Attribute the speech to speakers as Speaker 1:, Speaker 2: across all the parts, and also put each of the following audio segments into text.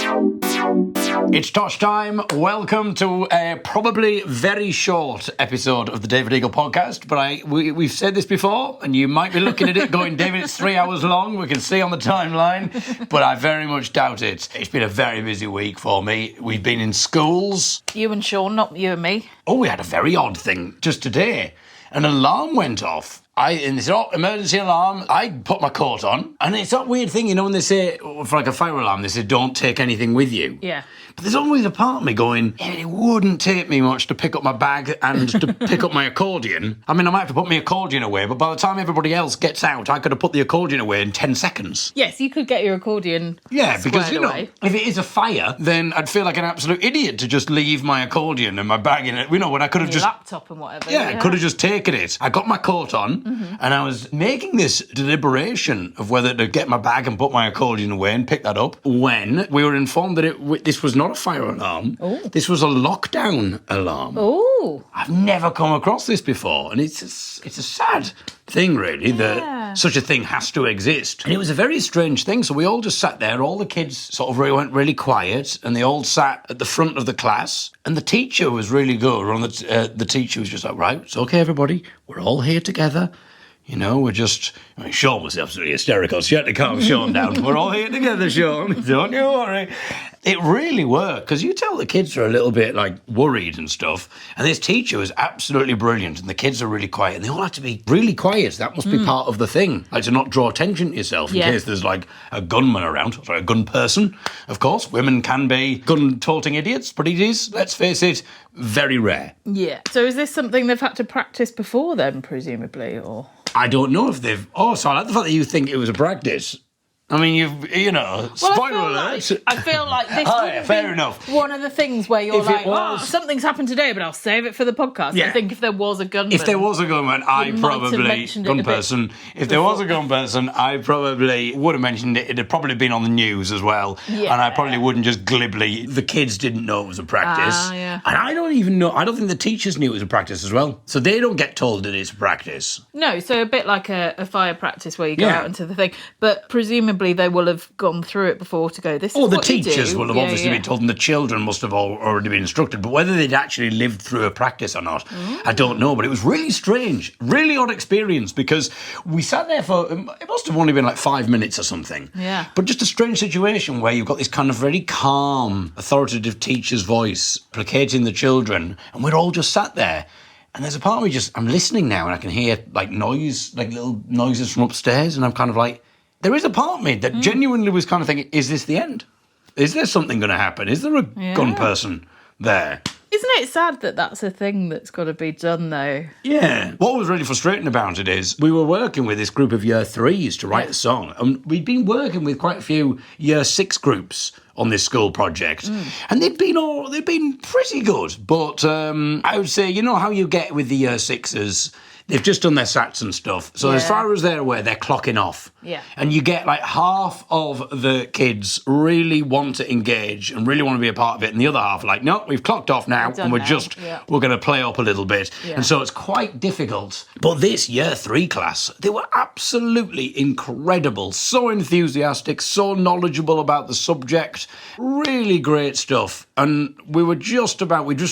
Speaker 1: It's Tosh time. Welcome to a probably very short episode of the David Eagle podcast. But we've said this before, and you might be looking at it going, David, it's 3 hours long. We can see on the timeline, but I very much doubt it. It's been a very busy week for me. We've been in schools.
Speaker 2: You and Sean, not you and me.
Speaker 1: Oh, we had a very odd thing just today. An alarm went off. In this emergency alarm, I put my coat on, and it's that weird thing, you know, when they say, for like a fire alarm, they say, don't take anything with you.
Speaker 2: Yeah.
Speaker 1: But there's always a part of me going, it wouldn't take me much to pick up my bag and to pick up my accordion. I mean, I might have to put my accordion away, but by the time everybody else gets out, I could have put the accordion away in 10 seconds.
Speaker 2: Yes, you could get your accordion
Speaker 1: because, you know,
Speaker 2: away.
Speaker 1: if it is a fire, then I'd feel like an absolute idiot to just leave my accordion and my bag in it. You know, when I could have
Speaker 2: your
Speaker 1: just...
Speaker 2: laptop and whatever.
Speaker 1: Yeah, I could have just taken it. I got my coat on, and I was making this deliberation of whether to get my bag and put my accordion away and pick that up when we were informed that this was not a fire alarm.
Speaker 2: Ooh.
Speaker 1: This was a lockdown alarm.
Speaker 2: Oh.
Speaker 1: I've never come across this before, and it's a sad thing, really, that such a thing has to exist. And it was a very strange thing, so we all just sat there, all the kids sort of went really quiet, and they all sat at the front of the class, and the teacher was really good. The teacher was just like, right, it's okay, everybody, we're all here together. You know, Sean was absolutely hysterical. She had to calm Sean down. We're all here together, Sean. Don't you worry. It really worked, because you tell the kids are a little bit, like, worried and stuff, and this teacher was absolutely brilliant, and the kids are really quiet, and they all have to be really quiet. That must be part of the thing, like, to not draw attention to yourself in case there's, like, a gunman around. Sorry, a gun person, of course. Women can be gun-toting idiots, but it is, let's face it, very rare.
Speaker 2: Yeah. So is this something they've had to practice before then, presumably, or...?
Speaker 1: I don't know if they've... Oh, so I like the fact that you think it was a practice. I mean, spoiler alert.
Speaker 2: I feel like this
Speaker 1: fair enough.
Speaker 2: One of the things where you're
Speaker 1: If
Speaker 2: like,
Speaker 1: it was-
Speaker 2: something's happened today, but I'll save it for the podcast.
Speaker 1: Yeah.
Speaker 2: I think if there was a gunman...
Speaker 1: If there was a gunman, I probably would have mentioned it. It'd have probably been on the news as well.
Speaker 2: Yeah.
Speaker 1: And I probably wouldn't just glibly... The kids didn't know it was a practice.
Speaker 2: Yeah.
Speaker 1: And I don't even know... I don't think the teachers knew it was a practice as well. So they don't get told that it's a practice.
Speaker 2: No, so a bit like a fire practice where you go out into the thing. But presumably they will have gone through it before to go, this is
Speaker 1: the
Speaker 2: what you
Speaker 1: teachers
Speaker 2: do.
Speaker 1: will have obviously been told, and the children must have already been instructed. But whether they'd actually lived through a practice or not, I don't know. But it was really strange, really odd experience, because we sat there for, it must have only been like 5 minutes or something.
Speaker 2: Yeah.
Speaker 1: But just a strange situation where you've got this kind of very calm, authoritative teacher's voice placating the children, and we're all just sat there. And there's a part of me I'm listening now, and I can hear like noise, like little noises from upstairs, and I'm kind of like, there is a part of me that genuinely was kind of thinking, is this the end? Is there something going to happen? Is there a gun person there?
Speaker 2: Isn't it sad that that's a thing that's got to be done, though?
Speaker 1: Yeah. What was really frustrating about it is we were working with this group of year threes to write the song, and we'd been working with quite a few year six groups on this school project, and they'd been pretty good. But I would say, you know how you get with the year sixes. They've just done their SATs and stuff. So as far as they're aware, they're clocking off. Yeah. And you get like half of the kids really want to engage and really want to be a part of it. And the other half are like, no, we've clocked off now. And we're going to play up a little bit. Yeah. And so it's quite difficult. But this year three class, they were absolutely incredible. So enthusiastic, so knowledgeable about the subject. Really great stuff. And we'd just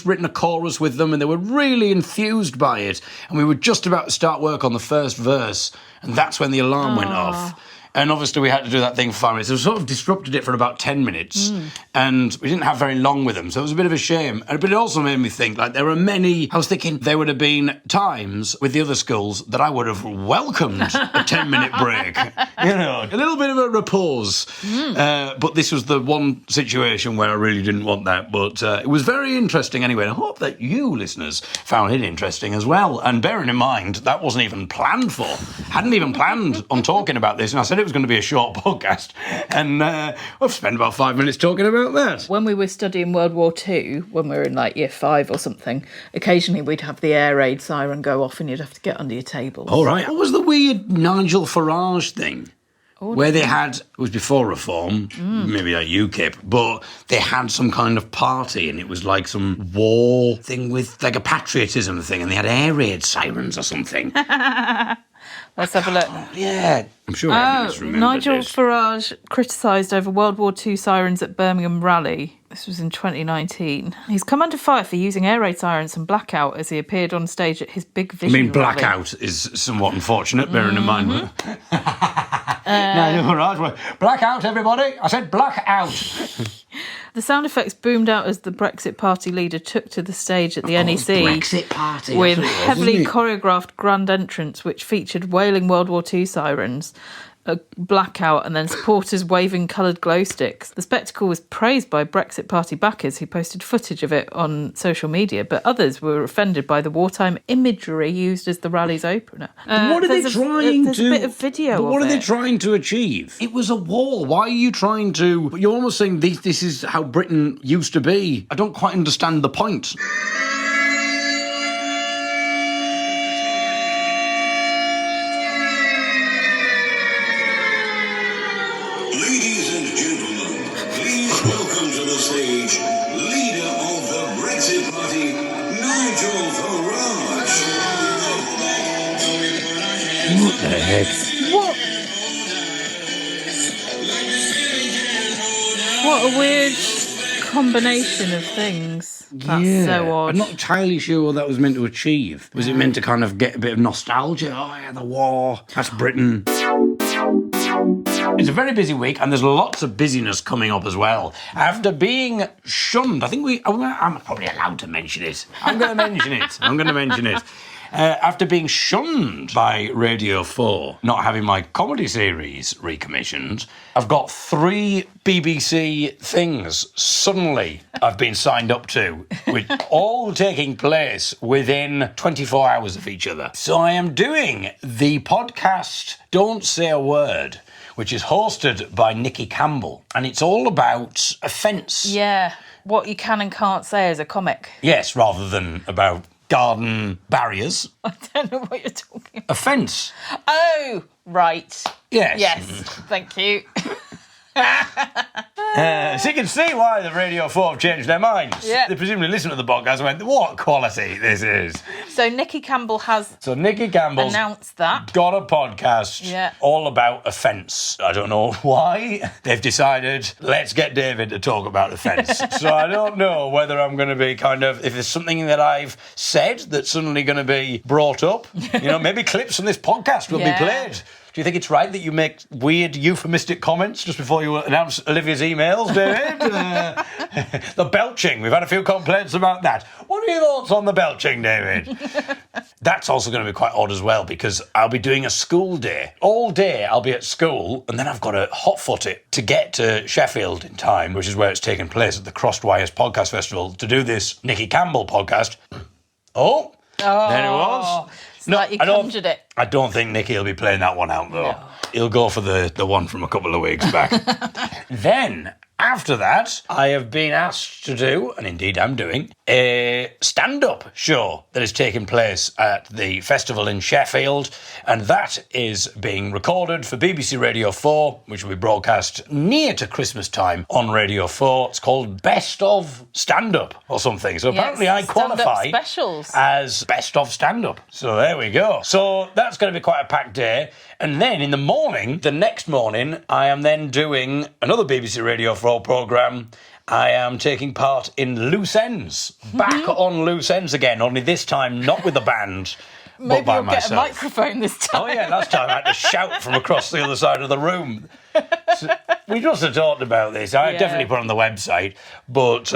Speaker 1: written a chorus with them, and they were really enthused by it. And we were just about to start work on the first verse, and that's when the alarm went off. And obviously we had to do that thing for 5 minutes. It sort of disrupted it for about 10 minutes. And we didn't have very long with them, so it was a bit of a shame. But it also made me think, like, I was thinking there would have been times with the other schools that I would have welcomed a 10-minute break. You know, a little bit of a repose. But this was the one situation where I really didn't want that. But it was very interesting anyway. And I hope that you, listeners, found it interesting as well. And bearing in mind, that wasn't even planned for. Hadn't even planned on talking about this. And I said it was going to be a short podcast, and I've spent about 5 minutes talking about that.
Speaker 2: When we were studying World War II, when we were in like year 5 or something, occasionally we'd have the air raid siren go off and you'd have to get under your table.
Speaker 1: All right. What was the weird Nigel Farage thing? Where they had, it was before Reform, maybe like UKIP, but they had some kind of party, and it was like some war thing with like a patriotism thing, and they had air raid sirens or something.
Speaker 2: Let's have a look.
Speaker 1: Yeah, I'm sure everyone's remembered
Speaker 2: Nigel
Speaker 1: this.
Speaker 2: Farage criticised over World War II sirens at Birmingham rally. This was in 2019. He's come under fire for using air raid sirens and blackout as he appeared on stage at his Big Vision rally.
Speaker 1: Blackout is somewhat unfortunate, bearing in mind. No, you're right. Blackout, everybody. I said blackout.
Speaker 2: The sound effects boomed out as the Brexit Party leader took to the stage at the NEC
Speaker 1: Brexit Party.
Speaker 2: with
Speaker 1: That's what it was,
Speaker 2: heavily
Speaker 1: wasn't it?
Speaker 2: choreographed grand entrance which featured wailing World War II sirens, a blackout, and then supporters waving coloured glow sticks. The spectacle was praised by Brexit Party backers who posted footage of it on social media, but others were offended by the wartime imagery used as the rally's opener.
Speaker 1: What are they trying
Speaker 2: there's
Speaker 1: to?
Speaker 2: a bit of video
Speaker 1: But what
Speaker 2: of
Speaker 1: are they
Speaker 2: it.
Speaker 1: trying to achieve? It was a war. Why are you trying to? You're almost saying this is how Britain used to be. I don't quite understand the point.
Speaker 3: Ladies and gentlemen, please welcome to the stage leader of the Brexit Party, Nigel Farage.
Speaker 1: What the heck?
Speaker 2: What a weird combination of things. That's so odd.
Speaker 1: I'm not entirely sure what that was meant to achieve. Was it meant to kind of get a bit of nostalgia? Oh yeah, the war. That's Britain. It's a very busy week, and there's lots of busyness coming up as well. After being shunned, I think I'm probably allowed to mention it. I'm going to mention it. After being shunned by Radio 4, not having my comedy series recommissioned, I've got 3 BBC things suddenly I've been signed up to, which all taking place within 24 hours of each other. So I am doing the podcast Don't Say a Word, which is hosted by Nikki Campbell, and it's all about offence.
Speaker 2: Yeah, what you can and can't say as a comic.
Speaker 1: Yes, rather than about garden barriers.
Speaker 2: I don't know what you're talking about.
Speaker 1: Offence.
Speaker 2: Oh, right.
Speaker 1: Yes.
Speaker 2: Yes, thank you.
Speaker 1: So you can see why the Radio 4 have changed their minds.
Speaker 2: Yeah.
Speaker 1: They presumably listened to the podcast and went, what quality this is.
Speaker 2: So Nikki Campbell has
Speaker 1: So Nikki Campbell's
Speaker 2: announced that.
Speaker 1: got a podcast
Speaker 2: Yeah.
Speaker 1: all about offence. I don't know why. They've decided, let's get David to talk about offence. So I don't know whether I'm going to be kind of, if there's something that I've said that's suddenly going to be brought up, maybe clips from this podcast will be
Speaker 2: Yeah.
Speaker 1: played. Do you think it's right that you make weird euphemistic comments just before you announce Olivia's emails, David? The belching. We've had a few complaints about that. What are your thoughts on the belching, David? That's also going to be quite odd as well, because I'll be doing a school day. All day I'll be at school, and then I've got to hotfoot it to get to Sheffield in time, which is where it's taking place at the Crossed Wires Podcast Festival, to do this Nikki Campbell podcast. Oh, there it was.
Speaker 2: It's like you conjured it.
Speaker 1: I don't think Nicky will be playing that one out, though. No. He'll go for the one from a couple of weeks back. Then, after that, I have been asked to do, and indeed I'm doing, a stand-up show that is taking place at the festival in Sheffield, and that is being recorded for BBC Radio 4, which will be broadcast near to Christmas time on Radio 4. It's called Best of Stand-Up or something. So apparently I qualify
Speaker 2: specials
Speaker 1: as Best of Stand-Up. So there we go. So that's going to be quite a packed day. And then in the morning, the next morning, I am then doing another BBC Radio 4 programme. I am taking part in Loose Ends. Back on Loose Ends again, only this time not with a band, but
Speaker 2: Maybe
Speaker 1: by
Speaker 2: you'll
Speaker 1: myself.
Speaker 2: get a microphone this time.
Speaker 1: Oh yeah, last time I had to shout from across the other side of the room. So we just have talked about this. I definitely put it on the website, but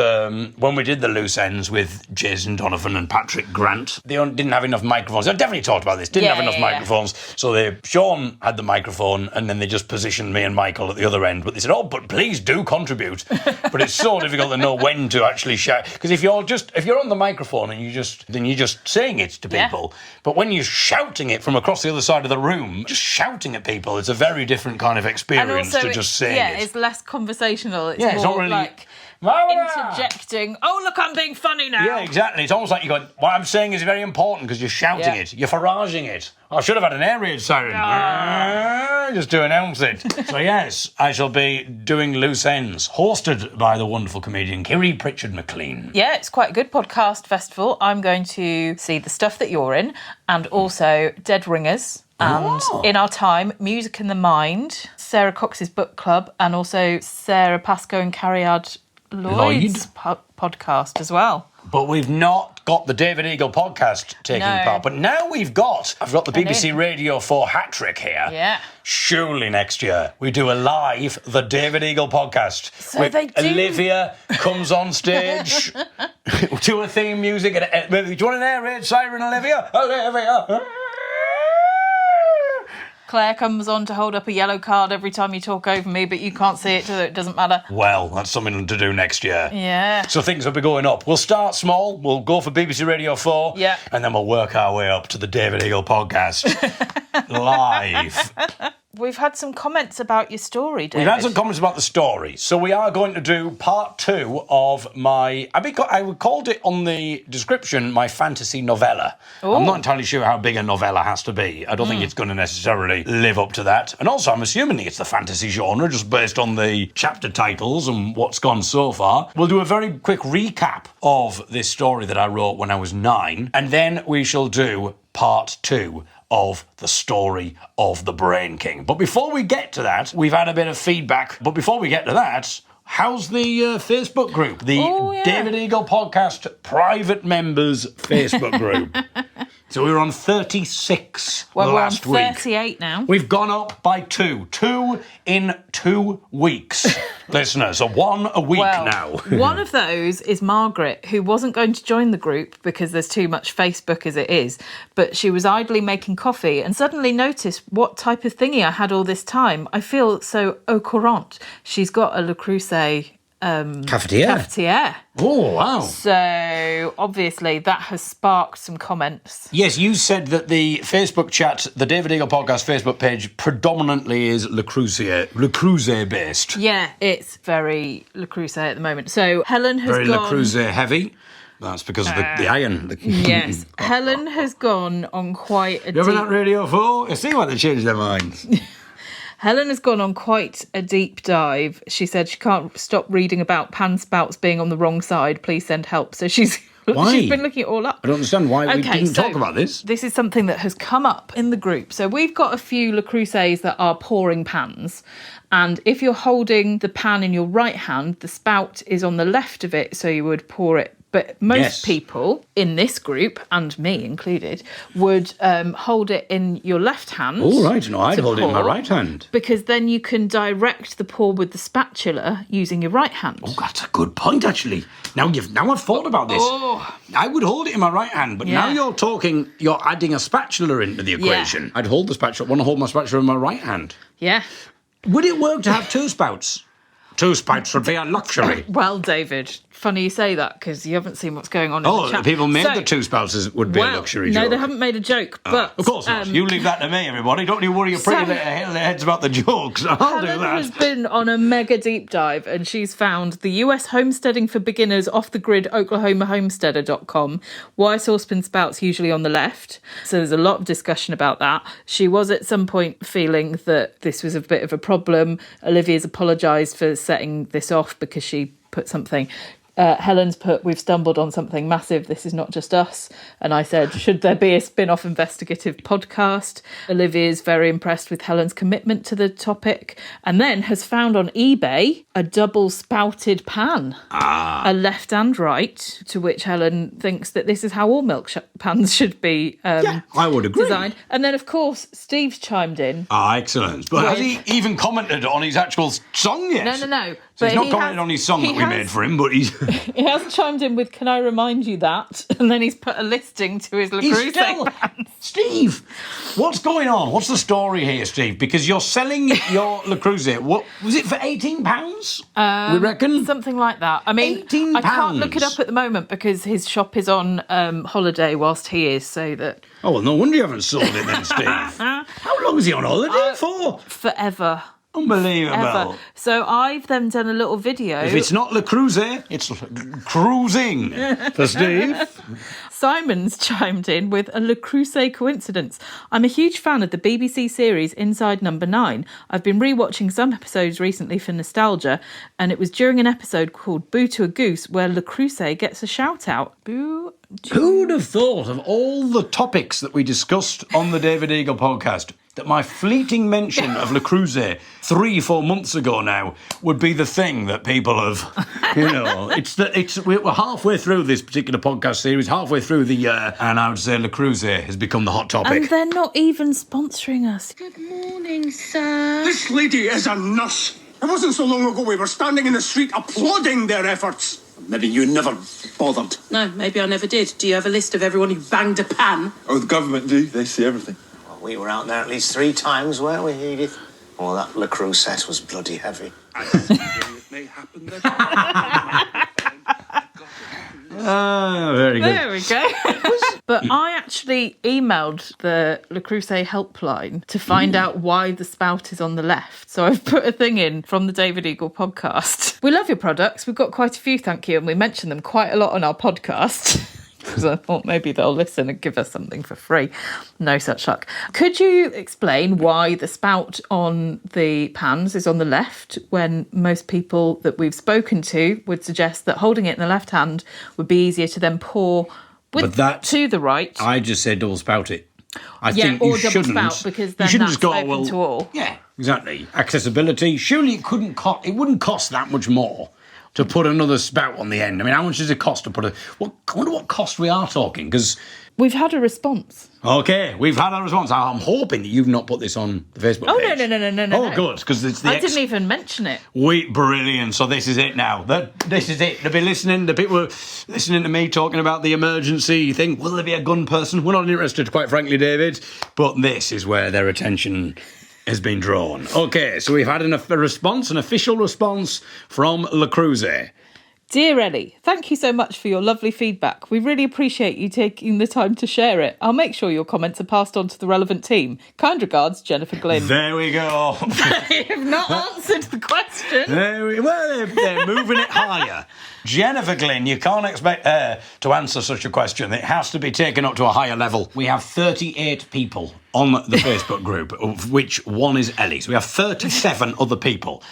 Speaker 1: when we did the Loose Ends with Jason Donovan and Patrick Grant, they didn't have enough microphones. I definitely talked about this. Didn't have enough microphones, so Sean had the microphone, and then they just positioned me and Michael at the other end. But they said, "Oh, but please do contribute." But it's so difficult to know when to actually shout, because if you're on the microphone and you're just saying it to people, but when you're shouting it from across the other side of the room, just shouting at people, it's a very different kind of experience to just saying it.
Speaker 2: Yeah, it's less conversational. It's
Speaker 1: it's
Speaker 2: more
Speaker 1: not really
Speaker 2: like interjecting. Oh, look, I'm being funny now.
Speaker 1: Yeah, exactly. It's almost like you're going, what I'm saying is very important because you're shouting it. You're faraging it. I should have had an air raid siren. Just to announce it. So yes, I shall be doing Loose Ends, hosted by the wonderful comedian Kiri Pritchard McLean.
Speaker 2: Yeah, it's quite a good podcast festival. I'm going to see the stuff that you're in, and also Dead Ringers, And in our time, Music in the Mind, Sarah Cox's book club, and also Sarah Pascoe and Cariad Lloyd's podcast as well.
Speaker 1: But we've not got the David Eagle podcast taking part. But now I've got the BBC Radio 4 hat-trick here.
Speaker 2: Yeah.
Speaker 1: Surely next year we do a live The David Eagle podcast.
Speaker 2: So
Speaker 1: with
Speaker 2: they do.
Speaker 1: Olivia comes on stage to a theme music. And, do you want an air raid siren, Olivia? Olivia!
Speaker 2: Claire comes on to hold up a yellow card every time you talk over me, but you can't see it, so it doesn't matter.
Speaker 1: Well, that's something to do next year.
Speaker 2: Yeah.
Speaker 1: So things will be going up. We'll start small. We'll go for BBC Radio 4.
Speaker 2: Yeah.
Speaker 1: And then we'll work our way up to the David Eagle podcast. Live.
Speaker 2: We've had some comments about your story, David.
Speaker 1: We've had some comments about the story. So we are going to do part 2 of my... I called it on the description my fantasy novella.
Speaker 2: Ooh.
Speaker 1: I'm not entirely sure how big a novella has to be. I don't think it's going to necessarily live up to that. And also, I'm assuming it's the fantasy genre, just based on the chapter titles and what's gone so far. We'll do a very quick recap of this story that I wrote when I was 9. And then we shall do part 2 of the story of the Brain King. But before we get to that, we've had a bit of feedback. But before we get to that, how's the Facebook group? The David Eagle Podcast Private Members Facebook group. So we were on 36 last week.
Speaker 2: We're on 38 now.
Speaker 1: We've gone up by 2. 2 in 2 weeks, listeners. So 1 a week now.
Speaker 2: One of those is Margaret, who wasn't going to join the group because there's too much Facebook as it is, but she was idly making coffee and suddenly noticed what type of thingy I had all this time. I feel so au courant. She's got a Le Creuset cafetiere.
Speaker 1: Oh, wow.
Speaker 2: So, obviously, that has sparked some comments.
Speaker 1: Yes, you said that the Facebook chat, the David Eagle Podcast Facebook page, predominantly is Le Creuset based.
Speaker 2: Yeah, it's very Le Creuset at the moment. So, Helen has
Speaker 1: very
Speaker 2: gone...
Speaker 1: Le Creuset heavy. That's because of the iron.
Speaker 2: Yes. Helen has gone on quite a
Speaker 1: You ever that Radio 4? You see why they changed their minds.
Speaker 2: Helen has gone on quite a deep dive. She said she can't stop reading about pan spouts being on the wrong side. Please send help. So she's been looking it all up.
Speaker 1: I don't understand why we didn't talk about this.
Speaker 2: This is something that has come up in the group. So we've got a few Le Creusets that are pouring pans. And if you're holding the pan in your right hand, the spout is on the left of it, so you would pour it. But most people in this group, and me included, would hold it in your left hand.
Speaker 1: Oh, right. No, I'd hold it in my right hand.
Speaker 2: Because then you can direct the pour with the spatula using your right hand.
Speaker 1: Oh, that's a good point, actually. Now I've thought about this. Oh. I would hold it in my right hand, but now you're adding a spatula into the equation. Yeah. I'd hold the spatula. I want to hold my spatula in my right hand.
Speaker 2: Yeah.
Speaker 1: Would it work to have 2 spouts? 2 spouts would be a luxury.
Speaker 2: Well, David, funny you say that because you haven't seen what's going on in the chat.
Speaker 1: People made the 2 spouts would be a luxury joke.
Speaker 2: No, they haven't made a joke, but...
Speaker 1: Of course not. You leave that to me, everybody. Don't you worry your pretty little heads about the jokes. I'll do that.
Speaker 2: Helen has been on a mega deep dive and she's found the US Homesteading for Beginners off-the-grid OklahomaHomesteader.com. Why saucepan spouts usually on the left? So there's a lot of discussion about that. She was at some point feeling that this was a bit of a problem. Olivia's apologised for setting this off because she put something... Helen's put, we've stumbled on something massive. This is not just us. And I said, should there be a spin-off investigative podcast? Olivia's very impressed with Helen's commitment to the topic and then has found on eBay a double-spouted pan, a left and right, to which Helen thinks that this is how all milk pans should be
Speaker 1: I would agree.
Speaker 2: designed. And then, of course, Steve's chimed in.
Speaker 1: Excellent. But has he even commented on his actual song yet?
Speaker 2: No.
Speaker 1: So he's not commented on his song that we made for him, but he's...
Speaker 2: He has chimed in with, can I remind you that? And then he's put a listing to his Le Creuset pans.
Speaker 1: Steve, what's going on? What's the story here, Steve? Because you're selling your Le Creuset. What was it for £18? We reckon?
Speaker 2: Something like that. I mean,
Speaker 1: £18.
Speaker 2: I can't look it up at the moment because his shop is on holiday whilst he is, so that...
Speaker 1: Oh, well, no wonder you haven't sold it then, Steve. How long is he on holiday for?
Speaker 2: Forever.
Speaker 1: Unbelievable.
Speaker 2: Ever. So I've then done a little video.
Speaker 1: If it's not Le Creuset, it's cruising for Steve.
Speaker 2: Simon's chimed in with a Le Creuset coincidence. I'm a huge fan of the BBC series Inside Number 9. I've been rewatching some episodes recently for nostalgia, and it was during an episode called Boo to a Goose where Le Creuset gets a shout out. Boo.
Speaker 1: Who would have thought of all the topics that we discussed on the David Eagle podcast that my fleeting mention of Le Creuset 3-4 months ago now would be the thing that people have, we're halfway through this particular podcast series, halfway through the year, and I would say Le Creuset has become the hot topic.
Speaker 2: And they're not even sponsoring us.
Speaker 4: Good morning, sir.
Speaker 5: This lady is a nurse. It wasn't so long ago we were standing in the street applauding their efforts. Maybe you never bothered.
Speaker 4: No, maybe I never did. Do you have a list of everyone who banged a pan?
Speaker 6: Oh, the government do. They see everything.
Speaker 7: Well, we were out there at least 3 times, weren't we, Edith? Oh, that Le Creuset was bloody heavy.
Speaker 6: It may happen that.
Speaker 1: Very good.
Speaker 2: There we go. But I actually emailed the Le Creuset helpline to find out why the spout is on the left. So I've put a thing in from the David Eagle podcast. We love your products. We've got quite a few, thank you. And we mention them quite a lot on our podcast. Because I thought maybe they'll listen and give us something for free. No such luck. Could you explain why the spout on the pans is on the left when most people that we've spoken to would suggest that holding it in the left hand would be easier to then pour to the right?
Speaker 1: I just said double spout it. I
Speaker 2: Yeah,
Speaker 1: think
Speaker 2: or
Speaker 1: you
Speaker 2: double
Speaker 1: shouldn't.
Speaker 2: spout, because then
Speaker 1: you shouldn't
Speaker 2: that's
Speaker 1: just go,
Speaker 2: open
Speaker 1: well,
Speaker 2: to all.
Speaker 1: Yeah, exactly. Accessibility. Surely it wouldn't cost that much more to put another spout on the end. I mean, how much does it cost to put I wonder what cost we are talking, because...
Speaker 2: We've had a response.
Speaker 1: Okay, we've had a response. I'm hoping that you've not put this on the Facebook page.
Speaker 2: No.
Speaker 1: Oh, good, because it's the...
Speaker 2: I didn't even mention it.
Speaker 1: Brilliant. So this is it now. This is it. They'll be listening. The people are listening to me talking about the emergency thing. Will there be a gun person? We're not interested, quite frankly, David. But this is where their attention has been drawn. Okay, so we've had an official response from Le Creuset.
Speaker 2: Dear Ellie, thank you so much for your lovely feedback. We really appreciate you taking the time to share it. I'll make sure your comments are passed on to the relevant team. Kind regards, Jennifer Glynn.
Speaker 1: There we go.
Speaker 2: They have not answered the question.
Speaker 1: They're moving it higher. Jennifer Glynn, you can't expect her to answer such a question. It has to be taken up to a higher level. We have 38 people on the Facebook group, of which one is Ellie. So we have 37 other people.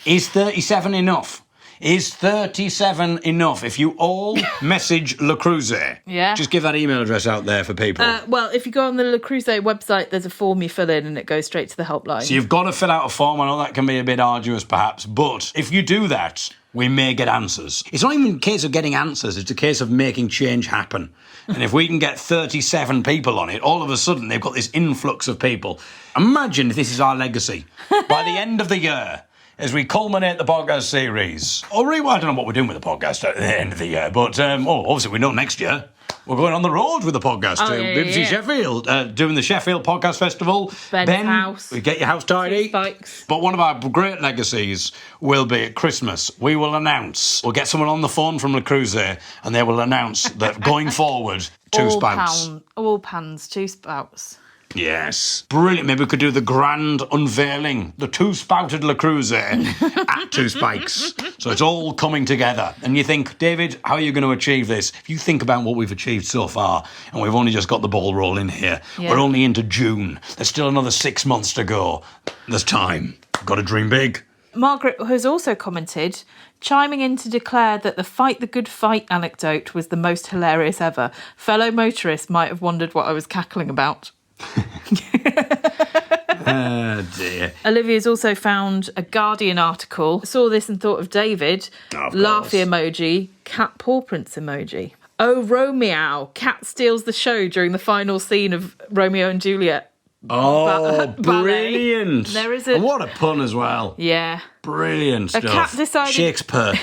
Speaker 1: Is 37 enough? Is 37 enough? If you all message Le Creuset, just give that email address out there for people.
Speaker 2: Well, if you go on the Le Creuset website, there's a form you fill in and it goes straight to the helpline.
Speaker 1: So you've got to fill out a form. I know that can be a bit arduous, perhaps, but if you do that, we may get answers. It's not even a case of getting answers, it's a case of making change happen. And if we can get 37 people on it, all of a sudden they've got this influx of people. Imagine if this is our legacy. By the end of the year, as we culminate the podcast series, I don't know what we're doing with the podcast at the end of the year, but obviously we know next year we're going on the road with the podcast to BBC Sheffield, doing the Sheffield Podcast Festival.
Speaker 2: Ben's house.
Speaker 1: We get your house tidy.
Speaker 2: Spikes.
Speaker 1: But one of our great legacies will be at Christmas. We'll get someone on the phone from Le Creuset, and they will announce that going forward, two spouts.
Speaker 2: All pans, 2 spouts.
Speaker 1: Yes. Brilliant. Maybe we could do the grand unveiling. The 2-spouted Le Creuset at 2 spikes. So it's all coming together. And you think, David, how are you going to achieve this? If you think about what we've achieved so far, and we've only just got the ball rolling here. Yeah. We're only into June. There's still another 6 months to go. There's time. Got to dream big.
Speaker 2: Margaret has also commented, chiming in to declare that the fight the good fight anecdote was the most hilarious ever. Fellow motorists might have wondered what I was cackling about.
Speaker 1: Oh dear.
Speaker 2: Olivia's also found a Guardian article. Saw this and thought of David. Laughy emoji, cat paw prints emoji. Oh, Romeo. Cat steals the show during the final scene of Romeo and Juliet.
Speaker 1: Oh, brilliant.
Speaker 2: There is
Speaker 1: and what a pun as well.
Speaker 2: Yeah.
Speaker 1: Brilliant stuff.
Speaker 2: A cat decided...
Speaker 1: Shakespeare.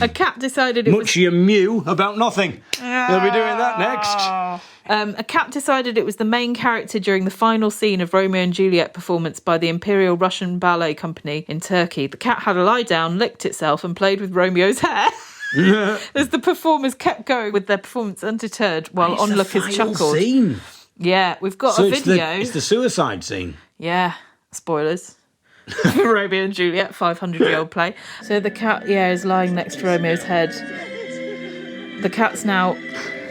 Speaker 2: A cat decided it
Speaker 1: Much you mew about nothing. We'll be doing that next.
Speaker 2: A cat decided it was the main character during the final scene of Romeo and Juliet performance by the Imperial Russian Ballet Company in Turkey. The cat had a lie down, licked itself and played with Romeo's hair. As the performers kept going with their performance undeterred while onlookers chuckled.
Speaker 1: Scene.
Speaker 2: Yeah, we've got a video.
Speaker 1: It's the suicide scene.
Speaker 2: Yeah, spoilers. Romeo and Juliet, 500-year-old play. So the cat, is lying next to Romeo's head. The cat's now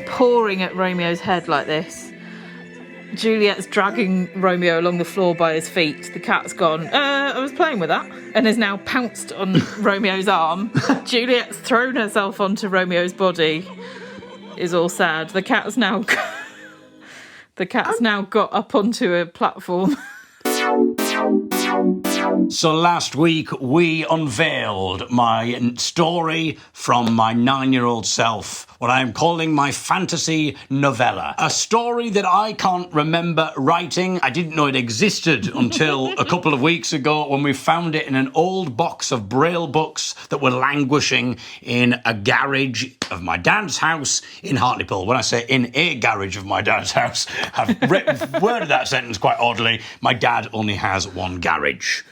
Speaker 2: pawing at Romeo's head like this. Juliet's dragging Romeo along the floor by his feet. The cat's gone, I was playing with that, and has now pounced on Romeo's arm. Juliet's thrown herself onto Romeo's body. Is all sad. The cat's now got up onto a platform.
Speaker 1: So last week we unveiled my story from my 9-year-old self, what I am calling my fantasy novella. A story that I can't remember writing. I didn't know it existed until a couple of weeks ago when we found it in an old box of Braille books that were languishing in a garage of my dad's house in Hartlepool. When I say in a garage of my dad's house, I've worded that sentence quite oddly. My dad only has one garage.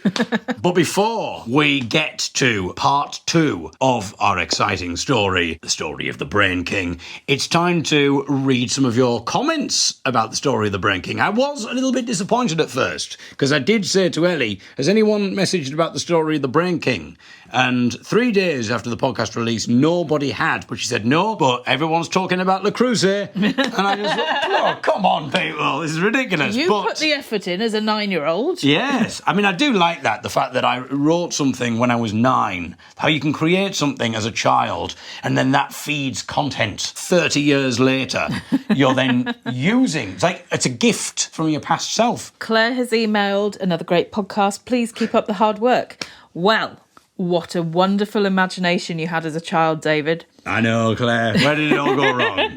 Speaker 1: But before we get to part 2 of our exciting story, the story of the Brain King, it's time to read some of your comments about the story of the Brain King. I was a little bit disappointed at first, because I did say to Ellie, has anyone messaged about the story of the Brain King? And 3 days after the podcast release, nobody had. But she said, no, but everyone's talking about Le Creuset. And I just thought, oh, come on, people, this is ridiculous.
Speaker 2: You put the effort in as a 9-year-old.
Speaker 1: Yes. I mean, I do like that, the fact that I wrote something when I was 9, how you can create something as a child, and then that feeds content 30 years later. You're then using. It's a gift from your past self.
Speaker 2: Claire has emailed, another great podcast. Please keep up the hard work. Well, what a wonderful imagination you had as a child, David.
Speaker 1: I know, Claire. Where did it all go wrong?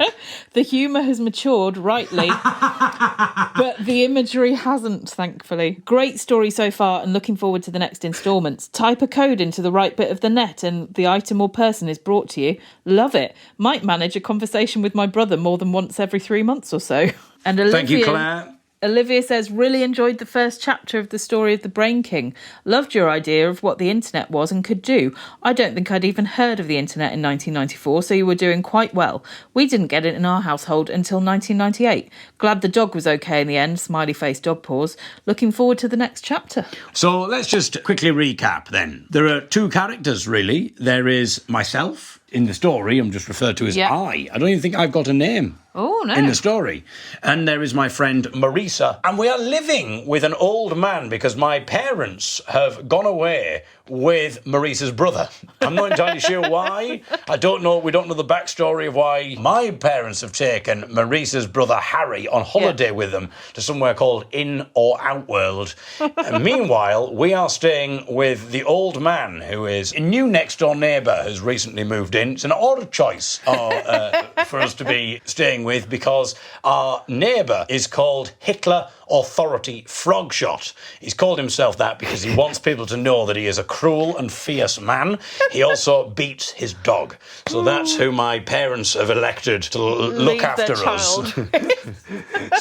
Speaker 2: The humour has matured, rightly, but the imagery hasn't, thankfully. Great story so far and looking forward to the next instalments. Type a code into the right bit of the net and the item or person is brought to you. Love it. Might manage a conversation with my brother more than once every 3 months or so. And Olivia,
Speaker 1: thank you, Claire.
Speaker 2: Olivia says, really enjoyed the first chapter of the story of the Brain King. Loved your idea of what the internet was and could do. I don't think I'd even heard of the internet in 1994, so you were doing quite well. We didn't get it in our household until 1998. Glad the dog was okay in the end, smiley face dog paws. Looking forward to the next chapter.
Speaker 1: So let's just quickly recap then. There are 2 characters, really. There is myself. In the story, I'm just referred to as I. I don't even think I've got a name.
Speaker 2: Oh, no.
Speaker 1: In the story. And there is my friend Marisa. And we are living with an old man because my parents have gone away with Marisa's brother. I'm not entirely sure why. I don't know. We don't know the backstory of why my parents have taken Marisa's brother Harry on holiday with them to somewhere called In or Outworld. And meanwhile, we are staying with the old man who is a new next-door neighbour who's recently moved in. It's an odd choice for us to be staying with because our neighbour is called Hitler Authority Frogshot. He's called himself that because he wants people to know that he is a cruel and fierce man. He also beats his dog. So that's who my parents have elected to look after us.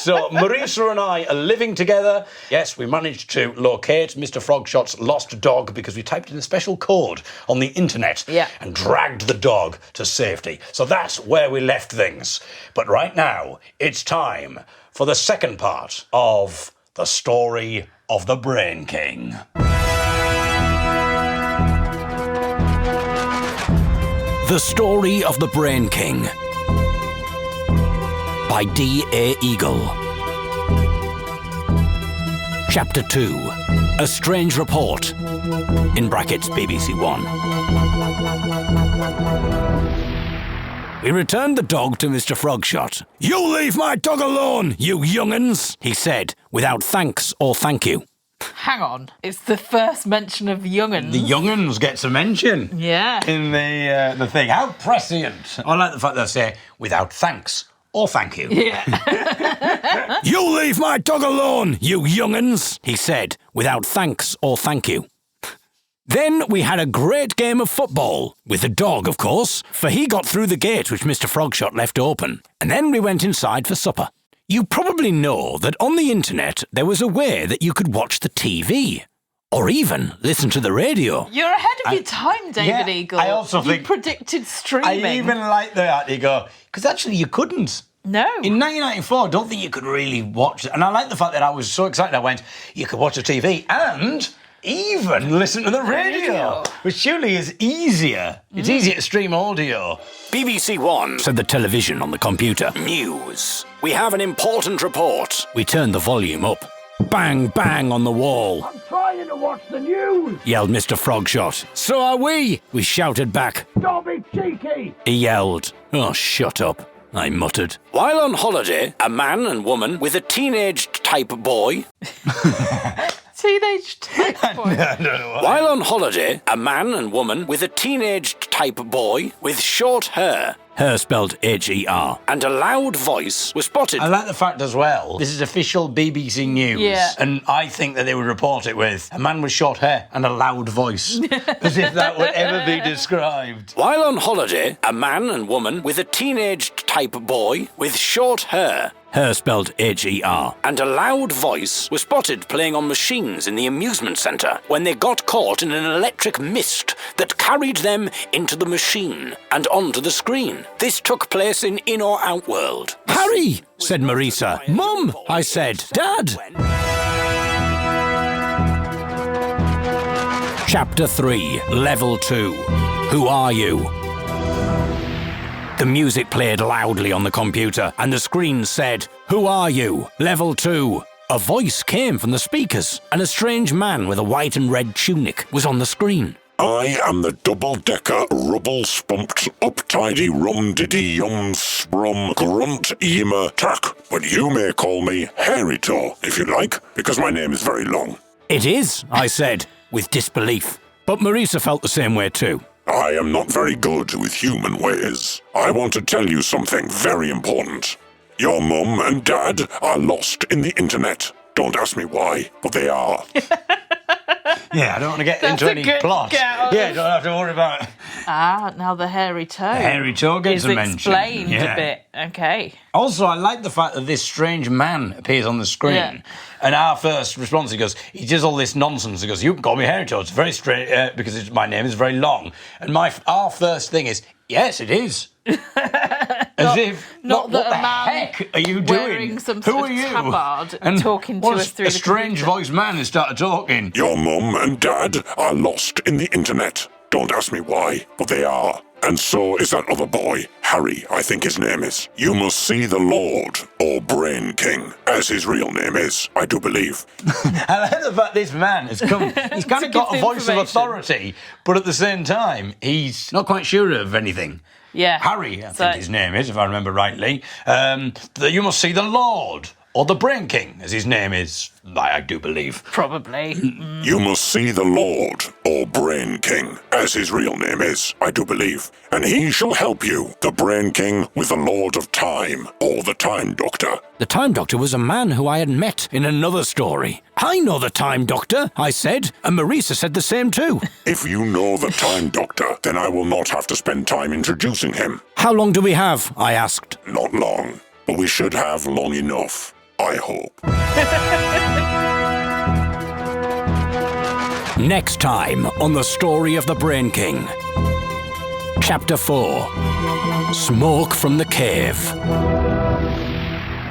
Speaker 1: So Marisa and I are living together. Yes, we managed to locate Mr. Frogshot's lost dog because we typed in a special code on the internet and dragged the dog to safety. So that's where we left things. But right now, it's time for the second part of the story of the Brain King. The Story of the Brain King by D.A. Eagle. Chapter 2. A Strange Report. In brackets, BBC One. We returned the dog to Mr. Frogshot. You leave my dog alone, you young'uns, he said, without thanks or thank you.
Speaker 2: Hang on. It's the first mention of young'uns.
Speaker 1: The young'uns gets a mention.
Speaker 2: Yeah.
Speaker 1: In the thing. How prescient. I like the fact that they say, without thanks or thank you.
Speaker 2: Yeah.
Speaker 1: You leave my dog alone, you young'uns, he said, without thanks or thank you. Then we had a great game of football, with the dog, of course, for he got through the gate which Mr. Frogshot left open. And then we went inside for supper. You probably know that on the internet there was a way that you could watch the TV, or even listen to the radio.
Speaker 2: You're ahead of your time, David Eagle.
Speaker 1: I also think...
Speaker 2: You predicted streaming.
Speaker 1: I even like that, Eagle, because actually you couldn't.
Speaker 2: No.
Speaker 1: In 1994, I don't think you could really watch it. And I like the fact that I was so excited I went, you could watch the TV and even listen to the radio, which surely is easier. It's easier to stream audio.
Speaker 8: BBC One, said the television on the computer. News. We have an important report. We turned the volume up. Bang, bang on the wall.
Speaker 1: I'm trying to watch the news.
Speaker 8: Yelled Mr. Frogshot. So are we shouted back.
Speaker 1: Don't be cheeky.
Speaker 8: He yelled. Oh, shut up, I muttered. While on holiday, a man and woman with a teenage-type boy...
Speaker 2: Teenage-type boy?
Speaker 1: I don't know why.
Speaker 8: While on holiday, a man and woman with a teenage-type boy with short hair... Her spelled H-E-R. And a loud voice was spotted.
Speaker 1: I like the fact as well, this is official BBC News.
Speaker 2: Yeah.
Speaker 1: And I think that they would report it with a man with short hair and a loud voice. As if that would ever be described.
Speaker 8: While on holiday, a man and woman with a teenage-type boy with short hair... Her spelled H-E-R. And a loud voice was spotted playing on machines in the amusement centre when they got caught in an electric mist that carried them into the machine and onto the screen. This took place in In or Out World. Harry, said Marisa. Mum, I said. Dad. Chapter 3, Level 2. Who are you? The music played loudly on the computer, and the screen said, Who are you? Level 2. A voice came from the speakers, and a strange man with a white and red tunic was on the screen.
Speaker 3: I am the double-decker, rubble-spunked, up-tidy, rum-diddy-yum, sprum, grunt-eamer tack, but you may call me Hairy Toe, if you like, because my name is very long.
Speaker 8: It is, I said, with disbelief. But Marisa felt the same way too.
Speaker 3: I am not very good with human ways. I want to tell you something very important. Your mum and dad are lost in the internet. Don't ask me why, but they are.
Speaker 1: Yeah, I don't want to get into any plot. Yeah, don't have to worry about it.
Speaker 2: Ah, now the hairy toe.
Speaker 1: The hairy toe gets a mention.
Speaker 2: Explained a bit. Okay.
Speaker 1: Also, I like the fact that this strange man appears on the screen.
Speaker 2: Yeah.
Speaker 1: And our first response, he does all this nonsense. He goes, you can call me Hairy Toe. It's very strange, because my name is very long. And our first thing is, yes, it is. As if,
Speaker 2: not that
Speaker 1: what the
Speaker 2: a man
Speaker 1: heck are you doing?
Speaker 2: wearing some
Speaker 1: Who
Speaker 2: sort
Speaker 1: are
Speaker 2: of
Speaker 1: you?
Speaker 2: tabard
Speaker 1: And
Speaker 2: talking to us through
Speaker 1: a
Speaker 2: the
Speaker 1: strange
Speaker 2: computer.
Speaker 1: voiced man who started talking.
Speaker 3: Your mum and dad are lost in the internet. Don't ask me why, but they are. And so is that other boy, Harry, I think his name is. You must see the Lord, or Brain King, as his real name is, I do believe.
Speaker 1: I like the fact this man has come. He's kind of got a voice of authority, but at the same time, he's not quite sure of anything.
Speaker 2: Yeah.
Speaker 1: Harry, I think his name is, if I remember rightly. You must see the Lord, or the Brain King, as his name is, I do believe.
Speaker 2: Probably.
Speaker 3: You must see the Lord, or Brain King, as his real name is, I do believe. And he shall help you, the Brain King with the Lord of Time, or the Time Doctor.
Speaker 8: The Time Doctor was a man who I had met in another story. I know the Time Doctor, I said, and Marisa said the same too.
Speaker 3: If you know the Time Doctor, then I will not have to spend time introducing him.
Speaker 8: How long do we have? I asked.
Speaker 3: Not long, but we should have long enough, I hope.
Speaker 8: Next time on the story of the Brain King. Chapter 4. Smoke from the Cave.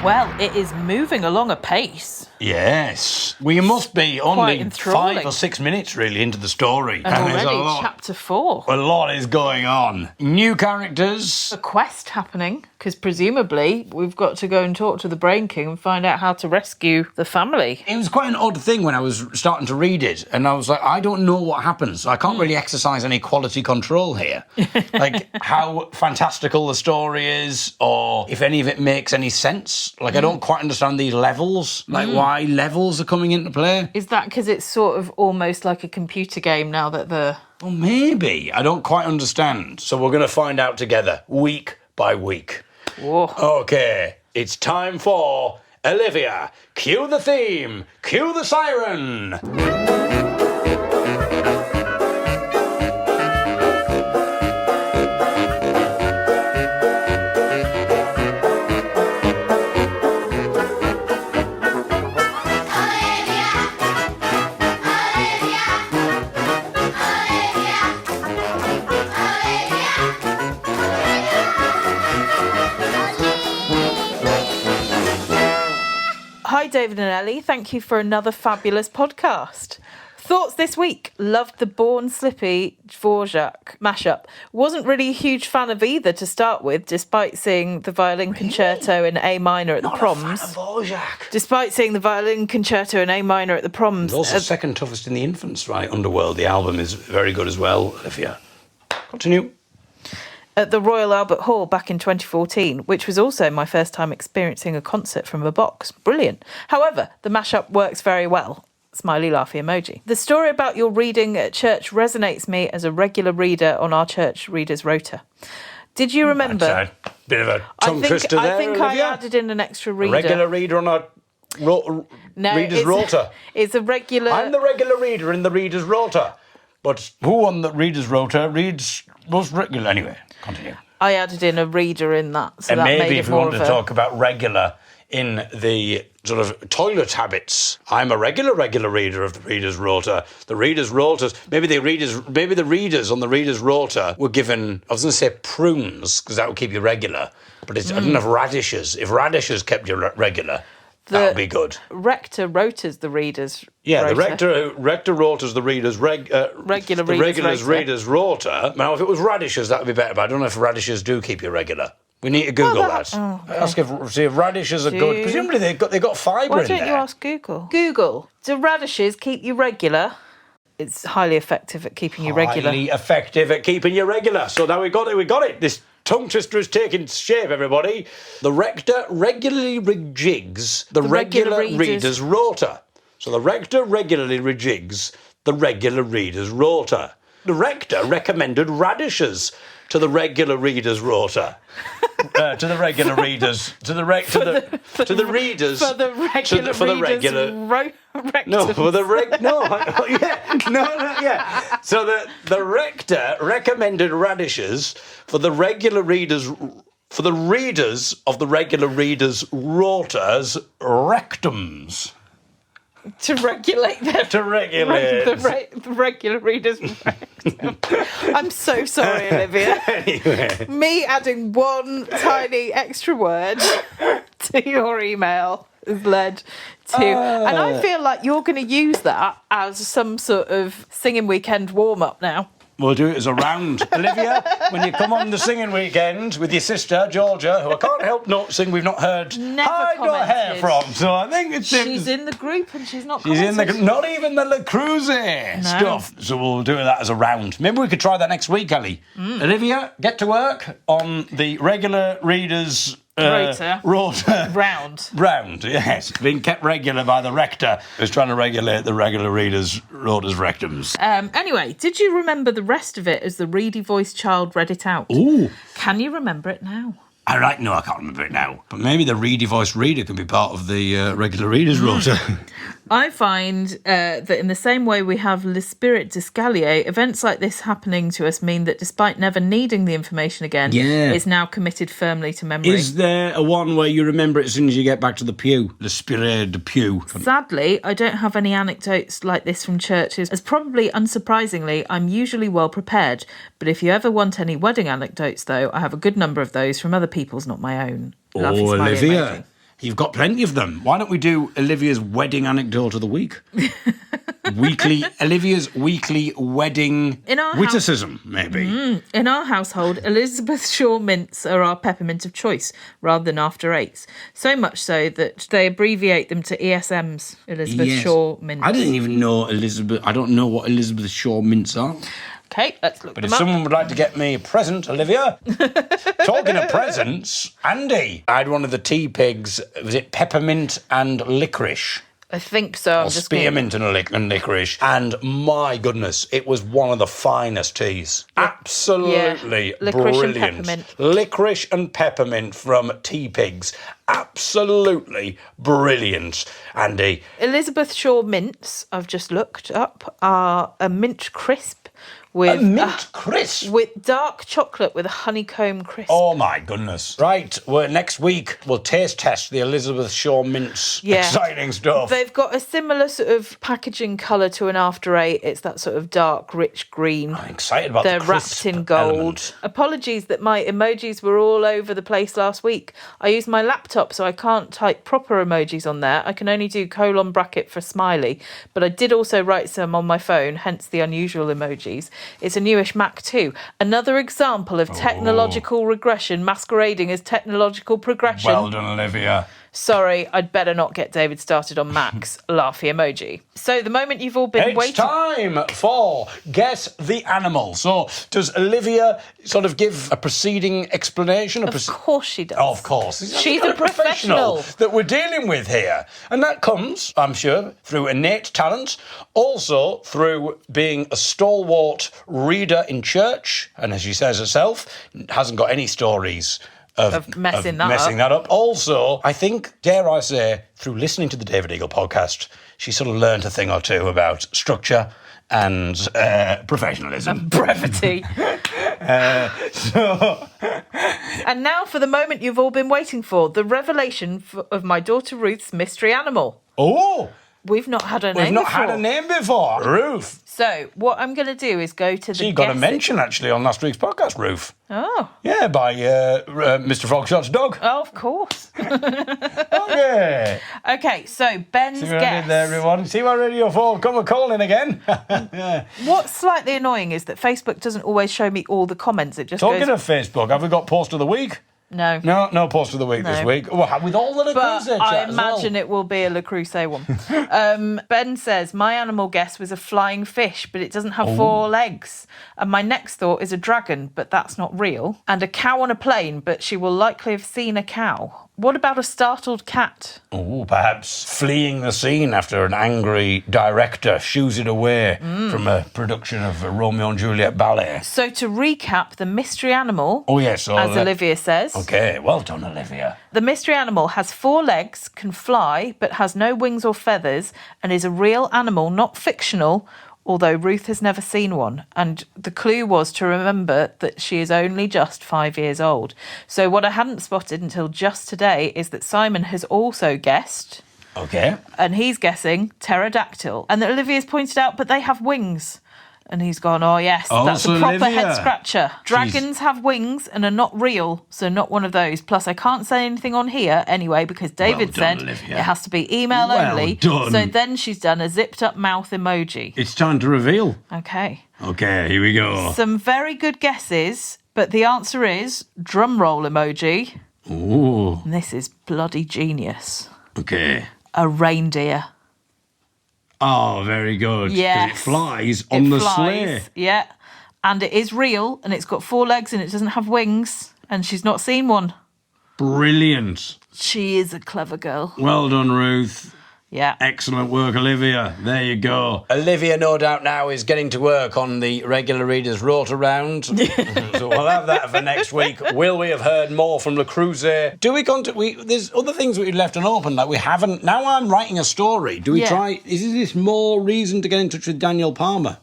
Speaker 2: Well, it is moving along apace.
Speaker 1: Yes. We must be only
Speaker 2: enthralling.
Speaker 1: 5 or 6 minutes, really, into the story.
Speaker 2: And
Speaker 1: there's
Speaker 2: already chapter 4.
Speaker 1: A lot is going on. New characters.
Speaker 2: A quest happening, because presumably we've got to go and talk to the Brain King and find out how to rescue the family.
Speaker 1: It was quite an odd thing when I was starting to read it, and I was like, I don't know what happens. I can't really exercise any quality control here. Like, how fantastical the story is, or if any of it makes any sense. Like, I don't quite understand these levels. Like, why levels are coming into play.
Speaker 2: Is that because it's sort of almost like a computer game now that the...
Speaker 1: Well, maybe. I don't quite understand. So we're going to find out together, week by week.
Speaker 2: Whoa.
Speaker 1: Okay, it's time for Olivia. Cue the theme. Cue the siren.
Speaker 2: Hi, David and Ellie. Thank you for another fabulous podcast. Thoughts this week. Loved the Born Slippy Dvorak mashup. Wasn't really a huge fan of either to start with, despite seeing the violin concerto in A minor at the proms. Despite seeing the violin concerto in A minor at the proms.
Speaker 1: It's also second toughest in the infants, right? Underworld, the album is very good as well, Olivia. Continue.
Speaker 2: At the Royal Albert Hall back in 2014, which was also my first time experiencing a concert from a box. Brilliant. However, the mashup works very well. Smiley laughy emoji. The story about your reading at church resonates me as a regular reader on our church readers' rota. Did you remember?
Speaker 1: That's a bit of a tongue twister there,
Speaker 2: I think
Speaker 1: Olivia.
Speaker 2: I added in an extra reader.
Speaker 1: A regular reader on our reader's rota.
Speaker 2: It's a regular...
Speaker 1: I'm the regular reader in the reader's rota. But who on the reader's rota reads most regular? Anyway, continue.
Speaker 2: I added in a reader in that, so
Speaker 1: and
Speaker 2: that
Speaker 1: maybe
Speaker 2: made it
Speaker 1: if we
Speaker 2: more
Speaker 1: want
Speaker 2: of
Speaker 1: to
Speaker 2: a...
Speaker 1: talk about regular in the sort of toilet habits, I'm a regular reader of the reader's rota. The reader's rotas, maybe the readers on the reader's rota were given, I was going to say prunes, because that would keep you regular, but I didn't have radishes. If radishes kept you regular, that would be good.
Speaker 2: Rector rotas the reader's
Speaker 1: Yeah,
Speaker 2: rota.
Speaker 1: the rector rotas the reader's regular's reader's rota. Now, if it was radishes, that would be better, but I don't know if radishes do keep you regular. We need to Google that.
Speaker 2: Oh, okay.
Speaker 1: Ask if radishes are good. Presumably they got fibre in there.
Speaker 2: Why don't you ask Google? Google, do radishes keep you regular? It's highly effective at keeping you regular.
Speaker 1: Highly effective at keeping you regular. So now we got it. This tongue twister is taking shape, everybody. The rector regularly rejigs the regular reader's rota. So the rector regularly rejigs the regular reader's rota. The rector recommended radishes to the regular reader's rota. To the regular readers. For the readers.
Speaker 2: For the regular
Speaker 1: So the rector recommended radishes for the regular readers, for the readers of the regular readers' rotas rectums.
Speaker 2: To regulate them.
Speaker 1: To regulate.
Speaker 2: The regular readers' rectum. I'm so sorry, Olivia.
Speaker 1: Anyway.
Speaker 2: Me adding one tiny extra word to your email has led to... and I feel like you're going to use that as some sort of singing weekend warm-up now.
Speaker 1: We'll do it as a round. Olivia, when you come on the singing weekend with your sister, Georgia, who I can't help noticing we've not heard hide nor hair from. So I think it's...
Speaker 2: She's in the group and she's not
Speaker 1: She's
Speaker 2: commented.
Speaker 1: in the... Not even the Creuset stuff. So we'll do that as a round. Maybe we could try that next week, Ellie. Olivia, get to work on the regular readers...
Speaker 2: Rota.
Speaker 1: Round, yes. Being kept regular by the rector who's trying to regulate the regular readers' rota's rectums.
Speaker 2: Anyway, did you remember the rest of it as the reedy voiced child read it out?
Speaker 1: Ooh.
Speaker 2: Can you remember it now?
Speaker 1: No, I can't remember it now. But maybe the reedy voiced reader can be part of the regular readers' rota.
Speaker 2: I find that in the same way we have l'esprit d'escalier, events like this happening to us mean that despite never needing the information again, it's now committed firmly to memory.
Speaker 1: Is there a one where you remember it as soon as you get back to the pew? L'esprit de pew.
Speaker 2: Sadly, I don't have any anecdotes like this from churches, as probably unsurprisingly, I'm usually well prepared. But if you ever want any wedding anecdotes, though, I have a good number of those from other people's, not my own. Lovely smiley
Speaker 1: Olivia.
Speaker 2: emoji.
Speaker 1: You've got plenty of them. Why don't we do Olivia's wedding anecdote of the week? Olivia's weekly wedding witticism, maybe.
Speaker 2: In our household, Elizabeth Shaw mints are our peppermint of choice rather than after eights. So much so that they abbreviate them to ESMs, Elizabeth Shaw mints.
Speaker 1: I didn't even know I don't know what Elizabeth Shaw mints are.
Speaker 2: Okay, let's look
Speaker 1: But
Speaker 2: them
Speaker 1: if
Speaker 2: up.
Speaker 1: someone would like to get me a present, Olivia, talking of presents, Andy, I had one of the tea pigs. Was it peppermint and licorice?
Speaker 2: I think so.
Speaker 1: Or spearmint and licorice. And my goodness, it was one of the finest teas. Absolutely
Speaker 2: Licorice
Speaker 1: brilliant.
Speaker 2: and peppermint.
Speaker 1: Licorice and peppermint from Tea Pigs. Absolutely brilliant, Andy.
Speaker 2: Elizabeth Shaw mints, I've just looked up, are a mint crisp with
Speaker 1: A mint crisp.
Speaker 2: with dark chocolate with a honeycomb crisp.
Speaker 1: Oh my goodness. Right, next week we'll taste test the Elizabeth Shaw mints.
Speaker 2: Yeah.
Speaker 1: Exciting stuff.
Speaker 2: They've got a similar sort of packaging colour to an After Eight. It's that sort of dark, rich green.
Speaker 1: I'm excited about
Speaker 2: They're
Speaker 1: the
Speaker 2: wrapped
Speaker 1: crisp
Speaker 2: in gold.
Speaker 1: element.
Speaker 2: Apologies that my emojis were all over the place last week. I use my laptop, so I can't type proper emojis on there. I can only do colon bracket for smiley, but I did also write some on my phone, hence the unusual emojis. It's a newish Mac too. Another example of technological regression masquerading as technological progression.
Speaker 1: Well done, Olivia.
Speaker 2: Sorry, I'd better not get David started on Mac's laughy emoji. So the moment you've all been
Speaker 1: It's
Speaker 2: waiting...
Speaker 1: time for Guess the Animal. So, does Olivia sort of give a preceding explanation?
Speaker 2: Of course she does.
Speaker 1: Oh, of course.
Speaker 2: She's a professional.
Speaker 1: that we're dealing with here. And that comes, I'm sure, through innate talent, also through being a stalwart reader in church, and as she says herself, hasn't got any stories of
Speaker 2: messing
Speaker 1: that up. Also, I think, dare I say, through listening to the David Eagle podcast, she sort of learned a thing or two about structure and professionalism.
Speaker 2: Brevity. And now for the moment you've all been waiting for, the revelation of my daughter Ruth's mystery animal.
Speaker 1: Oh!
Speaker 2: We've not had a name
Speaker 1: We've not
Speaker 2: before.
Speaker 1: had a name before. Ruth.
Speaker 2: So, what I'm going to do is go to the
Speaker 1: She got a
Speaker 2: guess-
Speaker 1: mention, actually, on last week's podcast, Ruth.
Speaker 2: Oh.
Speaker 1: Yeah, by Mr. Frogshot's dog.
Speaker 2: Oh, of course.
Speaker 1: Okay.
Speaker 2: Okay, so Ben's
Speaker 1: See what I
Speaker 2: guess.
Speaker 1: did there, everyone? See what Radio 4 come a-calling again?
Speaker 2: What's slightly annoying is that Facebook doesn't always show me all the comments. It just
Speaker 1: Talking
Speaker 2: goes...
Speaker 1: of Facebook, have we got Post of the Week?
Speaker 2: No.
Speaker 1: No post of the week this
Speaker 2: No.
Speaker 1: week. Well, with all the
Speaker 2: But
Speaker 1: Creuset
Speaker 2: I
Speaker 1: chat as well.
Speaker 2: imagine it will be a Le Creuset one. Ben says, my animal guess was a flying fish, but it doesn't have 4 legs. And my next thought is a dragon, but that's not real. And a cow on a plane, but she will likely have seen a cow. What about a startled cat?
Speaker 1: Oh, perhaps fleeing the scene after an angry director shoos it away from a production of a Romeo and Juliet ballet.
Speaker 2: So to recap, the mystery animal,
Speaker 1: Oh, yes.
Speaker 2: as Olivia says,
Speaker 1: Okay, well done, Olivia.
Speaker 2: the mystery animal has 4 legs, can fly, but has no wings or feathers, and is a real animal, not fictional, although Ruth has never seen one. And the clue was to remember that she is only just 5 years old. So what I hadn't spotted until just today is that Simon has also guessed,
Speaker 1: Okay.
Speaker 2: and he's guessing pterodactyl. And that Olivia's pointed out, but they have wings. And he's gone, oh yes, that's
Speaker 1: so
Speaker 2: a proper
Speaker 1: Olivia.
Speaker 2: head scratcher. Dragons have wings and are not real, so not one of those. Plus, I can't say anything on here anyway because David
Speaker 1: Well done,
Speaker 2: said
Speaker 1: Olivia.
Speaker 2: it has to be email
Speaker 1: Well
Speaker 2: only.
Speaker 1: done.
Speaker 2: So then she's done a zipped up mouth emoji.
Speaker 1: It's time to reveal.
Speaker 2: Okay.
Speaker 1: Okay, here we go.
Speaker 2: Some very good guesses, but the answer is drum roll emoji.
Speaker 1: Ooh,
Speaker 2: And this is bloody genius.
Speaker 1: okay.
Speaker 2: A reindeer.
Speaker 1: Oh, very good. 'Cause
Speaker 2: Yes.
Speaker 1: it flies on the sleigh.
Speaker 2: Yeah. And it is real, and it's got 4 legs, and it doesn't have wings, and she's not seen one.
Speaker 1: Brilliant.
Speaker 2: She is a clever girl.
Speaker 1: Well done, Ruth.
Speaker 2: Yeah.
Speaker 1: Excellent work, Olivia. There you go. Olivia, no doubt now, is getting to work on the regular readers rota round. So we'll have that for next week. Will we have heard more from Le Creuset? Do we there's other things we left unopened that we haven't. Now I'm writing a story. Do we try? Is this more reason to get in touch with Daniel Palmer?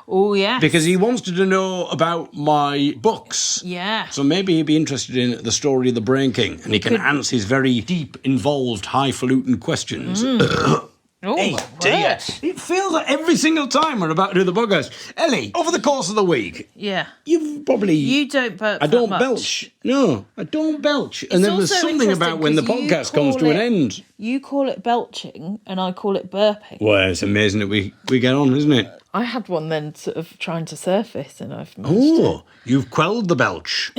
Speaker 2: Oh, yeah.
Speaker 1: Because he wants to know about my books.
Speaker 2: Yeah.
Speaker 1: So maybe he'd be interested in the story of the Brain King, and he can answer his very deep, involved, highfalutin questions.
Speaker 2: Oh,
Speaker 1: Hey, dear. It feels like every single time we're about to do the podcast. Ellie, over the course of the week,
Speaker 2: Yeah.
Speaker 1: you've probably...
Speaker 2: You don't burp
Speaker 1: I don't
Speaker 2: that much.
Speaker 1: belch. No, I don't belch. And
Speaker 2: It's
Speaker 1: then there's
Speaker 2: also
Speaker 1: something
Speaker 2: interesting
Speaker 1: about when the
Speaker 2: 'cause you
Speaker 1: podcast comes to
Speaker 2: call
Speaker 1: an
Speaker 2: it-
Speaker 1: end.
Speaker 2: You call it belching, and I call it burping.
Speaker 1: Well, it's amazing that we get on, isn't it?
Speaker 2: I had one then sort of trying to surface, and I've managed to...
Speaker 1: Oh, you've quelled the belch.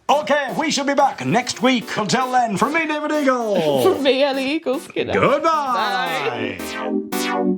Speaker 1: Okay, we shall be back next week. Until then, from me, David Eagle.
Speaker 2: From me, Ellie Eagle Skinner.
Speaker 1: Goodbye.
Speaker 2: Bye.